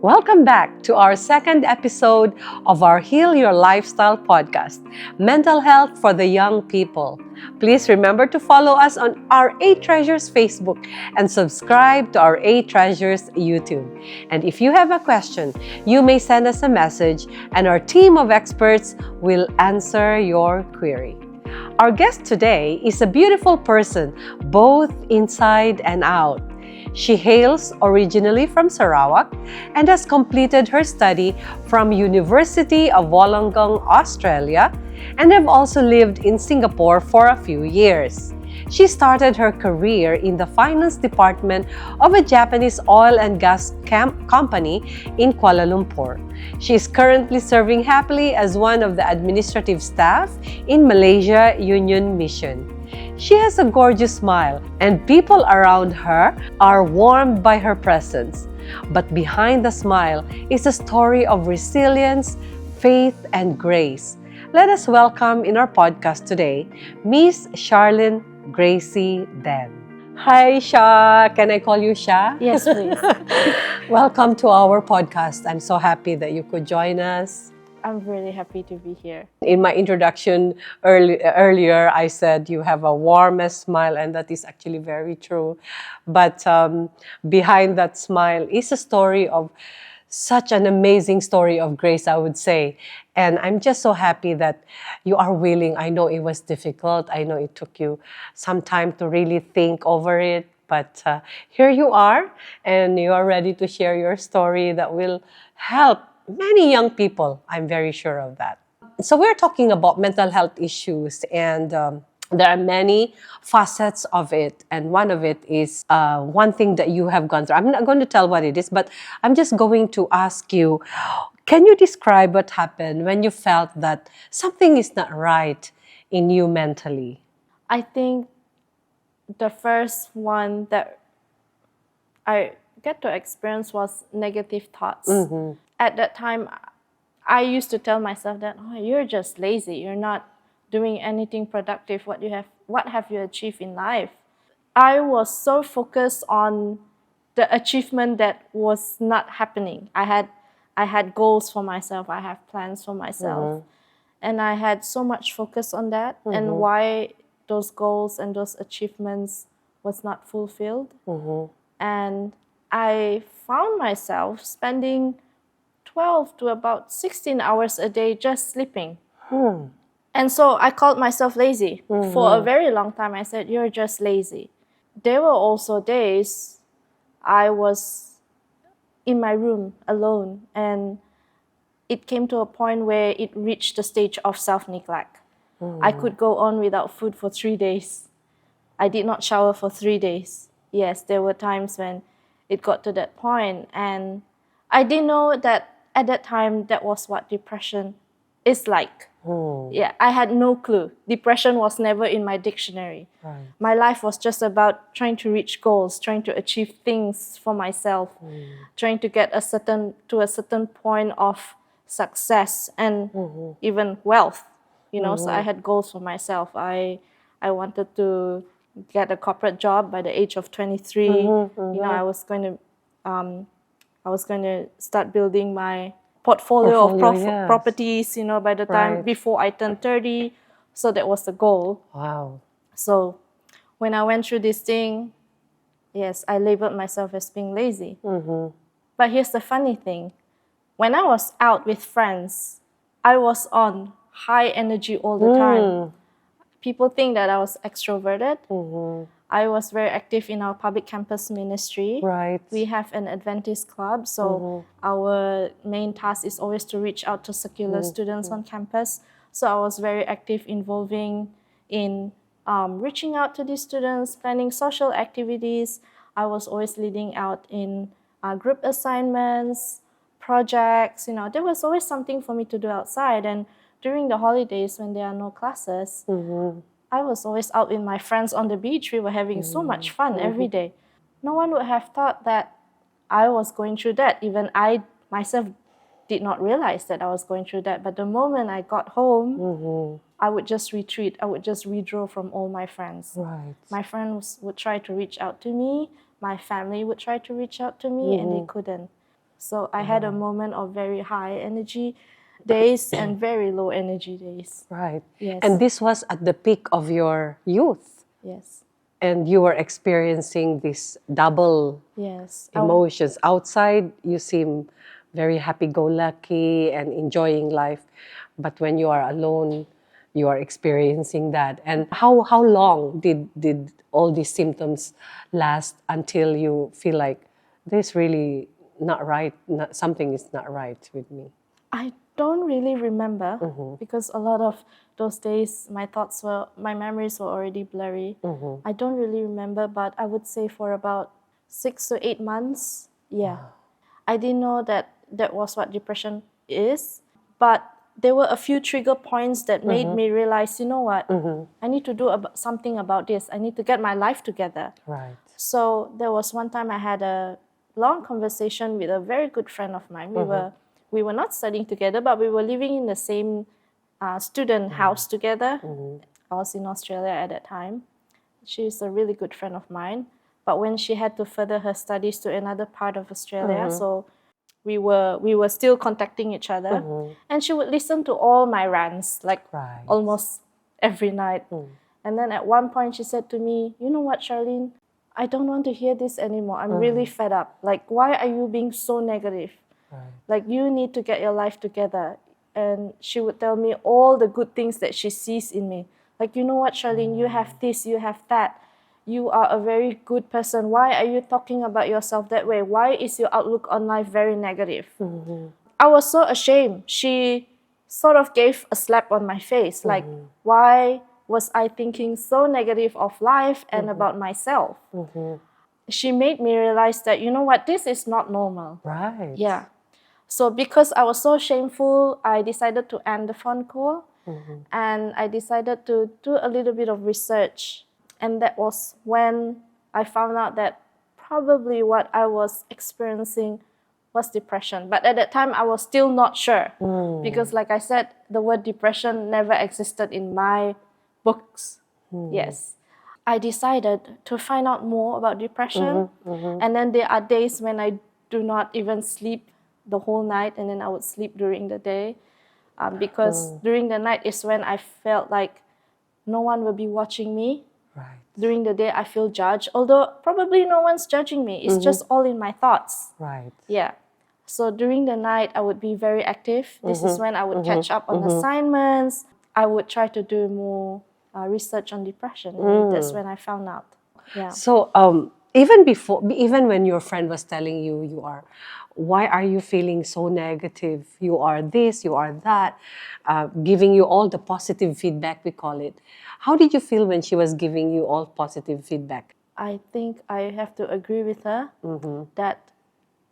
Welcome back to our second episode of our Heal Your Lifestyle podcast, Mental Health for the Young People. Please remember to follow us on our 8 Treasures Facebook and subscribe to our 8 Treasures YouTube. And if you have a question, you may send us a message and our team of experts will answer your query. Our guest today is a beautiful person, both inside and out. She hails originally from Sarawak and has completed her study from University of Wollongong, Australia, and have also lived in Singapore for a few years. She started her career in the finance department of a Japanese oil and gas company in Kuala Lumpur. She is currently serving happily as one of the administrative staff in Malaysia Union Mission. She has a gorgeous smile, and people around her are warmed by her presence. But behind the smile is a story of resilience, faith, and grace. Let us welcome in our podcast today, Miss Charlene Den. Hi, Sha. Can I call you Sha? Yes, please. Welcome to our podcast. I'm so happy that you could join us. I'm really happy to be here. In my introduction earlier, I said you have a warmest smile, and that is actually very true. But behind that smile is a story of such an amazing story of grace, I would say. And I'm just so happy that you are willing. I know it was difficult. I know it took you some time to really think over it. But here you are, and you are ready to share your story that will help many young people. I'm very sure of that. So we're talking about mental health issues, and there are many facets of it. And one of it is one thing that you have gone through. I'm not going to tell what it is, but I'm just going to ask you, can you describe what happened when you felt that something is not right in you mentally? I think the first one that I get to experience was negative thoughts. Mm-hmm. At that time, I used to tell myself that, oh, you're just lazy. You're not doing anything productive. What have you achieved in life? I was so focused on the achievement that was not happening. I had goals for myself. I have plans for myself. Mm-hmm. And I had so much focus on that and why those goals and those achievements was not fulfilled. Mm-hmm. And I found myself spending 12 to about 16 hours a day just sleeping. And so I called myself lazy. For a very long time, I said, you're just lazy. There were also days I was in my room alone, and it came to a point where it reached the stage of self-neglect. I could go on without food for 3 days. I did not shower for 3 days. Yes, there were times when it got to that point, and I didn't know that at that time that was what depression is like. Yeah, I had no clue. Depression was never in my dictionary. Right. My life was just about trying to reach goals, trying to achieve things for myself, trying to get to a certain point of success and even wealth. So I had goals for myself. I wanted to get a corporate job by the age of 23. I was going to start building my portfolio of yes. properties, by the time before I turned 30. So that was the goal. Wow. So when I went through this thing, yes, I labeled myself as being lazy. But here's the funny thing. When I was out with friends, I was on high energy all the time. People think that I was extroverted. I was very active in our public campus ministry. Right. We have an Adventist club, so our main task is always to reach out to secular students on campus. So I was very active involving in reaching out to these students, planning social activities. I was always leading out in group assignments, projects. There was always something for me to do outside. And during the holidays when there are no classes, I was always out with my friends on the beach. We were having so much fun every day. No one would have thought that I was going through that. Even I myself did not realize that I was going through that. But the moment I got home, I would just retreat. I would just withdraw from all my friends. Right. My friends would try to reach out to me. My family would try to reach out to me, and they couldn't. So I had a moment of very high energy days and very low energy days. Right. Yes. And this was at the peak of your youth. Yes. And you were experiencing this double Yes. emotions. Outside, you seem very happy-go-lucky and enjoying life. But when you are alone, you are experiencing that. And how long did all these symptoms last until you feel like this really not right, something is not right with me? I don't really remember because a lot of those days my memories were already blurry. I don't really remember, but I would say for about 6 to 8 months, yeah. I didn't know that that was what depression is, but there were a few trigger points that made me realize, you know what, I need to do something about this. I need to get my life together. Right. So there was one time I had a long conversation with a very good friend of mine. We were not studying together, but we were living in the same student house together. I was in Australia at that time. She's a really good friend of mine. But when she had to further her studies to another part of Australia, so we were still contacting each other. And she would listen to all my rants, like almost every night. And then at one point she said to me, you know what, Charlene? I don't want to hear this anymore. I'm really fed up. Like, why are you being so negative? Like, you need to get your life together. And she would tell me all the good things that she sees in me. Like, you know what, Charlene, you have this, you have that. You are a very good person. Why are you talking about yourself that way? Why is your outlook on life very negative? I was so ashamed. She sort of gave a slap on my face. Like, why was I thinking so negative of life and about myself? She made me realize that, you know what, this is not normal. Right. Yeah. So because I was so shameful, I decided to end the phone call. And I decided to do a little bit of research. And that was when I found out that probably what I was experiencing was depression. But at that time, I was still not sure. Because like I said, the word depression never existed in my books. Yes. I decided to find out more about depression. And then there are days when I do not even sleep the whole night, and then I would sleep during the day. Because during the night is when I felt like no one will be watching me. Right. During the day, I feel judged, although probably no one's judging me. It's just all in my thoughts. Right. Yeah. So during the night, I would be very active. This is when I would catch up on assignments. I would try to do more research on depression. That's when I found out. Yeah. So even when your friend was telling you, why are you feeling so negative? You are this, you are that, giving you all the positive feedback, we call it. How did you feel when she was giving you all positive feedback? I think I have to agree with her that,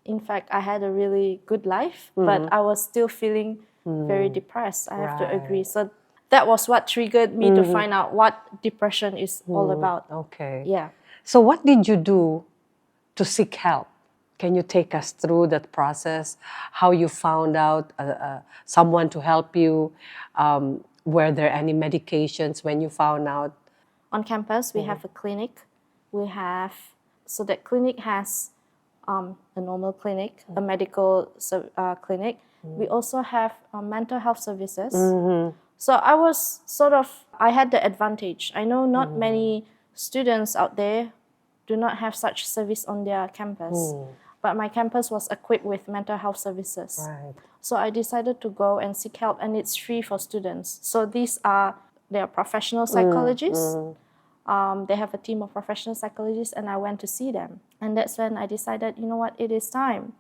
in fact, I had a really good life, but I was still feeling very depressed. I have to agree. So that was what triggered me to find out what depression is all about. Okay. Yeah. So what did you do to seek help? Can you take us through that process? How you found out someone to help you? Were there any medications when you found out? On campus, we have a clinic. So that clinic has a normal clinic, a medical clinic. We also have mental health services. So I had the advantage. I know not many students out there do not have such service on their campus. But my campus was equipped with mental health services. Right. So I decided to go and seek help, and it's free for students. So they are professional psychologists. They have a team of professional psychologists, and I went to see them. And that's when I decided, you know what, it is time.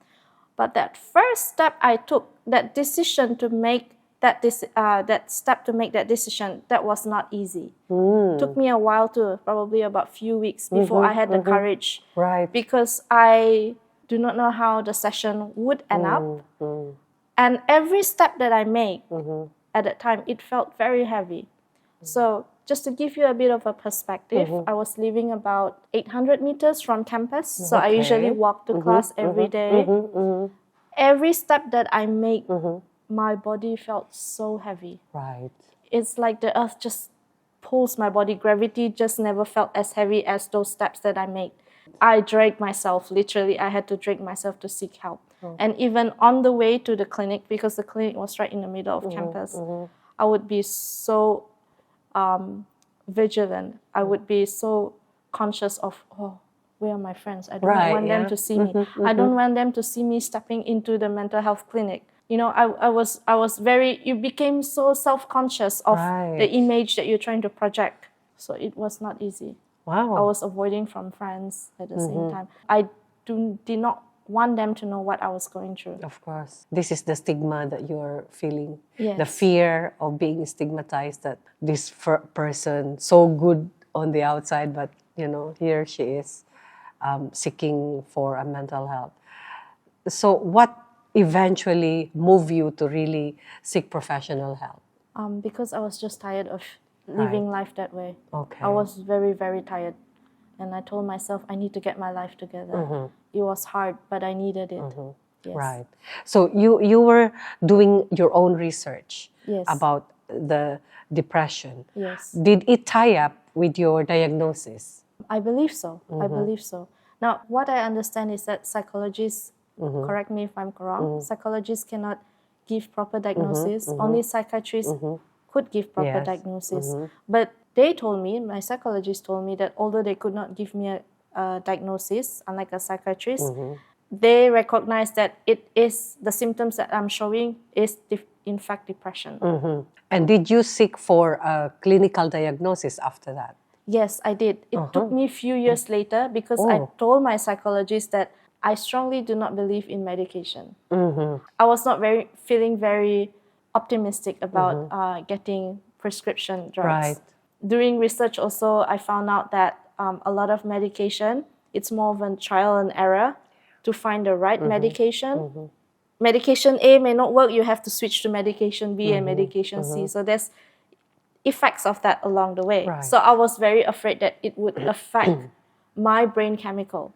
But that first step I took, that decision to make that decision, that was not easy. Took me a while, probably about few weeks before I had the courage. Right. Because I do not know how the session would end up. And every step that I made at that time, it felt very heavy. So just to give you a bit of a perspective, I was living about 800 meters from campus. So I usually walk to class every day. Every step that I make, my body felt so heavy. Right. It's like the earth just pulls my body. Gravity just never felt as heavy as those steps that I made. I dragged myself, literally, I had to drag myself to seek help. And even on the way to the clinic, because the clinic was right in the middle of campus, I would be so vigilant. I would be so conscious of, oh, where are my friends? I do not want them to see me. I don't want them to see me stepping into the mental health clinic. You know, I was very, you became so self-conscious of the image that you're trying to project. So it was not easy. Wow. I was avoiding from friends at the same time. I did not want them to know what I was going through. Of course. This is the stigma that you're feeling. Yes. The fear of being stigmatized, that this person, so good on the outside, but, you know, here she is seeking for a mental health. So what eventually moved you to really seek professional help? Because I was just tired of living life that way. Okay. I was very, very tired. And I told myself, I need to get my life together. It was hard, but I needed it. Yes. Right. So you were doing your own research Yes. about the depression. Yes. Did it tie up with your diagnosis? I believe so. I believe so. Now, what I understand is that psychologists, correct me if I'm wrong, psychologists cannot give proper diagnosis. Only psychiatrists could give proper diagnosis. But they told me, my psychologist told me, that although they could not give me a diagnosis, unlike a psychiatrist, they recognize that it is the symptoms that I'm showing is in fact depression. And did you seek for a clinical diagnosis after that? Yes, I did. It took me a few years later because I told my psychologist that I strongly do not believe in medication. I was not feeling very optimistic about getting prescription drugs. Right. During research also, I found out that a lot of medication, it's more of a trial and error to find the right medication. Medication A may not work, you have to switch to medication B and medication C. So there's effects of that along the way. Right. So I was very afraid that it would affect my brain chemical.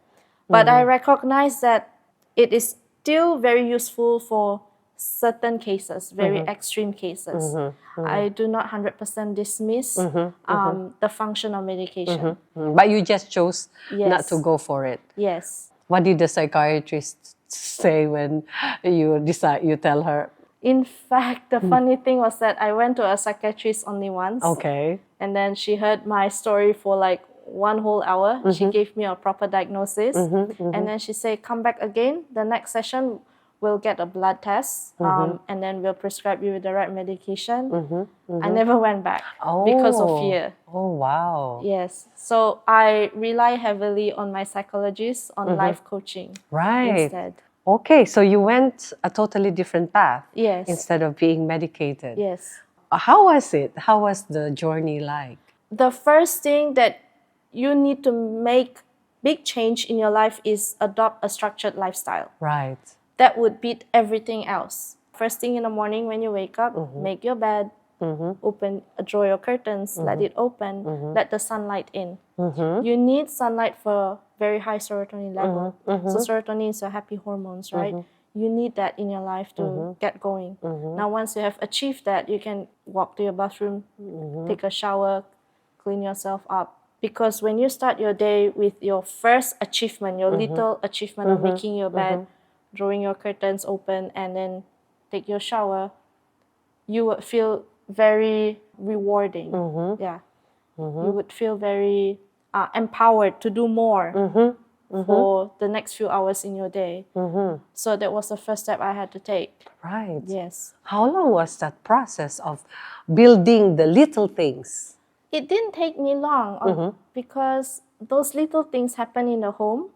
But I recognize that it is still very useful for certain cases, very extreme cases. I do not 100% dismiss the function of medication. But you just chose Yes. not to go for it. Yes. What did the psychiatrist say when you tell her? In fact, the funny thing was that I went to a psychiatrist only once. Okay. And then she heard my story for like 1 whole hour. She gave me a proper diagnosis. And then she said, come back again. The next session, we'll get a blood test. And then we'll prescribe you with the right medication. I never went back because of fear. Oh, wow. Yes. So I rely heavily on my psychologist, on life coaching instead. Okay, so you went a totally different path. Yes. Instead of being medicated. Yes. How was it? How was the journey like? The first thing that you need to make big change in your life is adopt a structured lifestyle. Right. That would beat everything else. First thing in the morning when you wake up, make your bed, draw your curtains, let it open, let the sunlight in. You need sunlight for very high serotonin level. So serotonin is your happy hormones, right? You need that in your life to get going. Now once you have achieved that, you can walk to your bathroom, take a shower, clean yourself up. Because when you start your day with your first achievement, your little achievement of making your bed, drawing your curtains open, and then take your shower, you would feel very rewarding. Yeah. You would feel very empowered to do more for the next few hours in your day. So that was the first step I had to take. Right. Yes. How long was that process of building the little things? It didn't take me long because those little things happen in the home.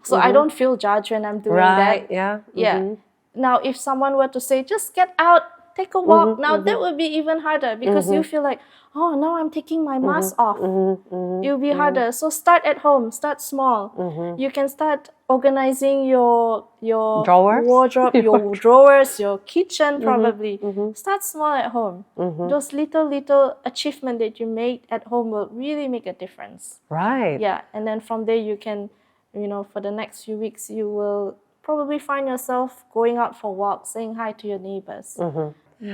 So I don't feel judged when I'm doing that. Yeah. Yeah. Now, if someone were to say, just get out, take a walk, now that would be even harder because you feel like, oh, now I'm taking my mask off. It'll be harder. So start at home, start small. You can start organizing your Drawers? wardrobe, your drawers, your kitchen probably. Start small at home. Those little achievements that you made at home will really make a difference. Right. Yeah, and then from there you can, for the next few weeks, you will probably find yourself going out for walks, saying hi to your neighbors.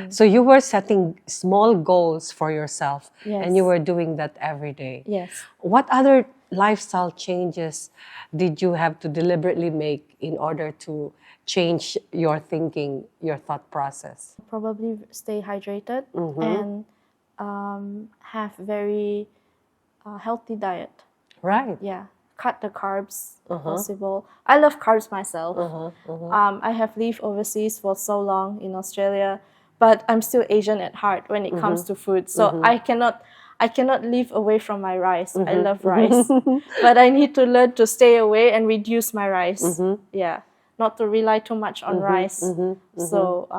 So you were setting small goals for yourself, Yes. and you were doing that every day. Yes. What other lifestyle changes did you have to deliberately make in order to change your thinking, your thought process? Probably stay hydrated and have very healthy diet. Right. Yeah, cut the carbs possible. I love carbs myself. I have lived overseas for so long in Australia, but I'm still Asian at heart when it comes to food. So I cannot live away from my rice. I love rice, but I need to learn to stay away and reduce my rice. Yeah, not to rely too much on rice. So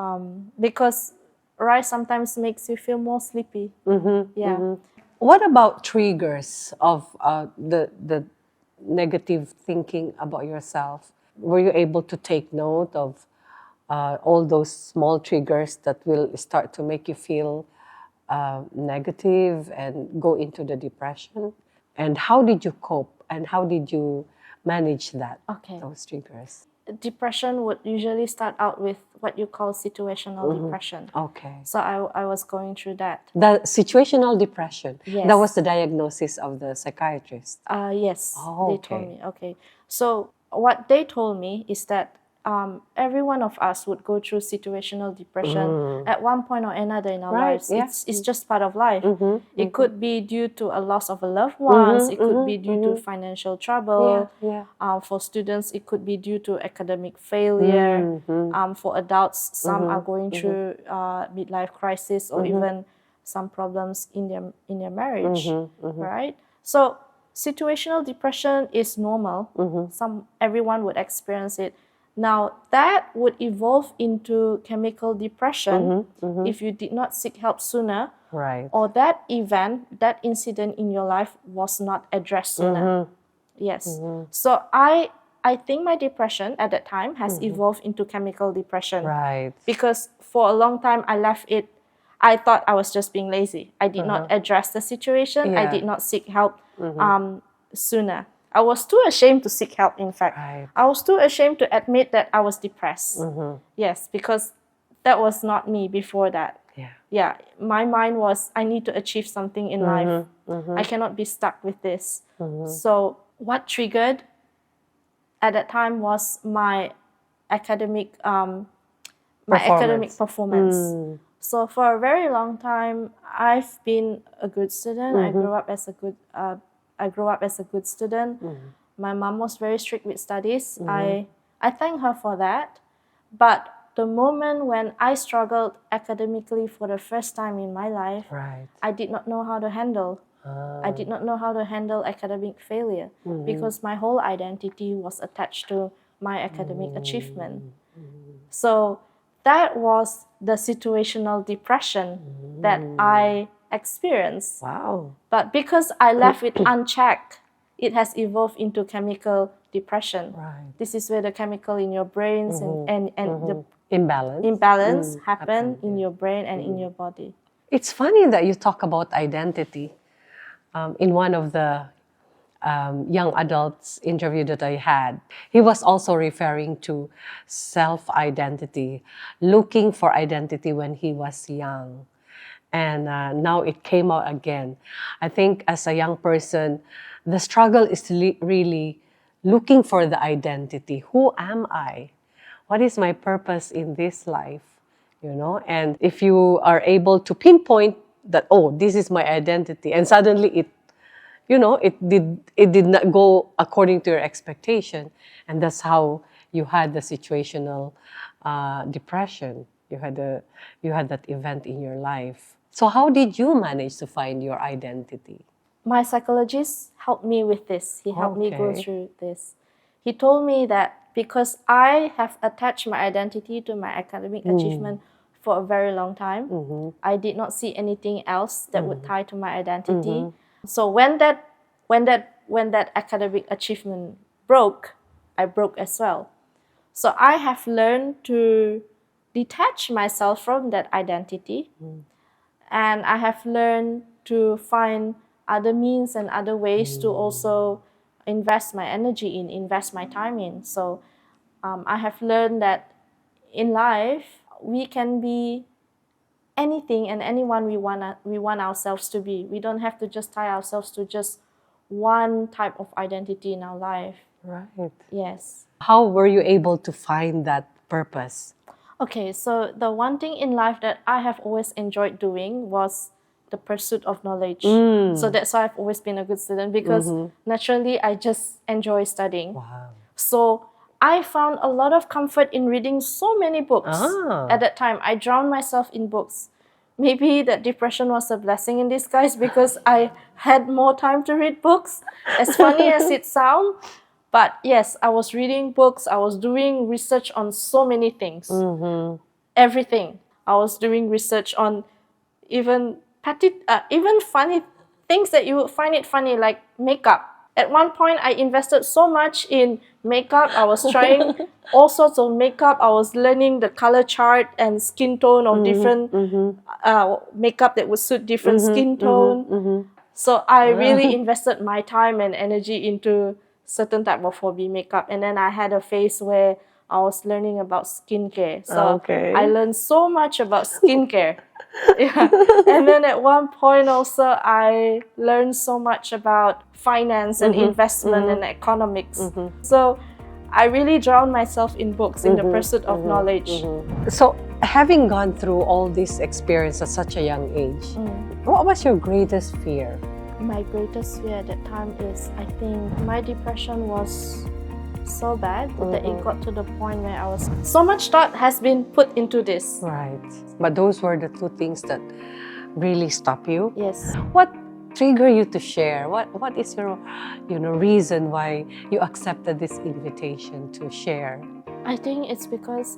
because rice sometimes makes you feel more sleepy. Yeah. What about triggers of the negative thinking about yourself? Were you able to take note of all those small triggers that will start to make you feel negative and go into the depression? And how did you cope? And how did you manage that? Okay. Those triggers. Depression would usually start out with what you call situational depression. Okay. So I was going through that. The situational depression. Yes. That was the diagnosis of the psychiatrist. Yes, Oh, they told me. Okay. So what they told me is that every one of us would go through situational depression at one point or another in our lives. Yeah. It's just part of life. It could be due to a loss of a loved one. It could be due to financial trouble. For students, it could be due to academic failure. For adults, some are going through midlife crisis or even some problems in their marriage. Right? So situational depression is normal. Everyone would experience it. Now, that would evolve into chemical depression if you did not seek help sooner, Right. or that event, that incident in your life was not addressed sooner. Yes. So I think my depression at that time has evolved into chemical depression. Right. Because for a long time, I left it. I thought I was just being lazy. I did not address the situation. I Yeah. did not seek help sooner. I was too ashamed to seek help, in fact. Right. I was too ashamed to admit that I was depressed. Yes, because that was not me before that. Yeah, my mind was, I need to achieve something in life. I cannot be stuck with this. So what triggered at that time was my academic performance. So for a very long time, I've been a good student. I grew up as a good student. My mom was very strict with studies. I thank her for that. But the moment when I struggled academically for the first time in my life, I did not know how to handle. I did not know how to handle academic failure because my whole identity was attached to my academic achievement. So that was the situational depression that I experienced. Wow. But because I left it unchecked, it has evolved into chemical depression. Right. This is where the chemical in your brains and the Imbalance. happen in your brain and in your body. It's funny that you talk about identity. In one of the young adults interview that I had, he was also referring to self-identity, looking for identity when he was young. And now it came out again. I think as a young person, the struggle is really looking for the identity. Who am I? What is my purpose in this life? You know, and if you are able to pinpoint that, oh, this is my identity, and suddenly it did not go according to your expectation, and that's how you had the situational depression. You had that event in your life. So how did you manage to find your identity? My psychologist helped me with this. He helped me go through this. He told me that because I have attached my identity to my academic achievement for a very long time, I did not see anything else that would tie to my identity. So when that academic achievement broke, I broke as well. So I have learned to detach myself from that identity, and I have learned to find other means and other ways to also invest my energy in, invest my time in. So I have learned that in life, we can be anything and anyone we want ourselves to be. We don't have to just tie ourselves to just one type of identity in our life. Right. Yes. How were you able to find that purpose? Okay, so the one thing in life that I have always enjoyed doing was the pursuit of knowledge. So that's why I've always been a good student, because naturally I just enjoy studying. Wow. So I found a lot of comfort in reading so many books. At that time, I drowned myself in books. Maybe that depression was a blessing in disguise because I had more time to read books, as funny as it sounds. But yes, I was reading books. I was doing research on so many things. Everything. I was doing research on even funny things that you would find it funny, like makeup. At one point, I invested so much in makeup. I was trying all sorts of makeup. I was learning the color chart and skin tone of different makeup that would suit different skin tone. So I really invested my time and energy into certain type of hobby makeup. And then I had a phase where I was learning about skincare. So I learned so much about skincare. Yeah. And then at one point also, I learned so much about finance and investment and economics. So I really drowned myself in books, in the pursuit of knowledge. So, having gone through all this experience at such a young age, what was your greatest fear? My greatest fear at that time is, I think my depression was so bad that it got to the point where I was... So much thought has been put into this. Right. But those were the two things that really stop you? Yes. What triggered you to share? What is your reason why you accepted this invitation to share? I think it's because